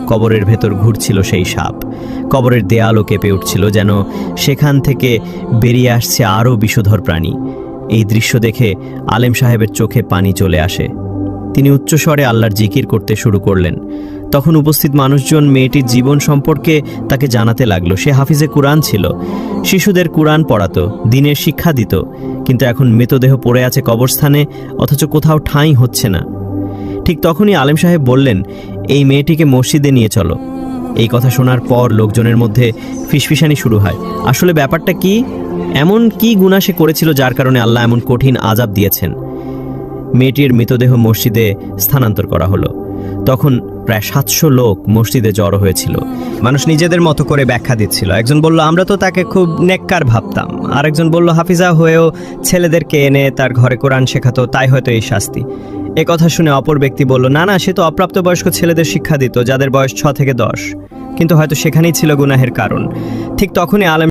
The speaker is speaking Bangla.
কবরের ভেতর ঘুরছিল সেই সাপ। কবরের দেয়ালও কেঁপে উঠছিল, যেন সেখান থেকে বেরিয়ে আসছে আরও বিষধর প্রাণী। এই দৃশ্য দেখে আলেম সাহেবের চোখে পানি চলে আসে। তিনি উচ্চস্বরে আল্লাহর জিকির করতে শুরু করলেন। তখন উপস্থিত মানুষজন মেয়েটির জীবন সম্পর্কে তাকে জানাতে লাগলো। সে হাফিজে কুরআন ছিল, শিশুদের কুরআন পড়াতো, দ্বীনের শিক্ষা দিত, কিন্তু এখন মৃতদেহ পড়ে আছে কবরস্থানে, অথচ কোথাও ঠাঁই হচ্ছে না। ঠিক তখনই আলেম সাহেব বললেন, এই মেয়েটিকে মসজিদে নিয়ে চলো। এই কথা শোনার পর লোকজনের মধ্যে ফিসফিসানি শুরু হয়। আসলে ব্যাপারটা কি? এমন কি গুনাহ সে করেছিল যার কারণে আল্লাহ এমন কঠিন আযাব দিয়েছেন? মেয়েটির মৃতদেহ মসজিদে স্থানান্তর করা হলো। তখন প্রায় 700 লোক মসজিদে জড়ো হয়েছিল। মানুষ নিজেদের মতো করে ব্যাখ্যা দিচ্ছিল। একজন বলল, আমরা তো তাকে খুব নেককার ভাবতাম। আরেকজন বলল, হাফিজা হয়েও ছেলেদেরকে এনে তার ঘরে কোরআন শেখাতো, তাই হয়তো এই শাস্তি। এ কথা শুনে অপর ব্যক্তি বলল, না না, সে তো অপ্রাপ্তবয়স্ক ছেলেদের শিক্ষা দিত, যাদের বয়স 6 থেকে 10, কিন্তু হয়তো সেখানেই ছিল গুনাহের কারণ। ঠিক তখনই আলেম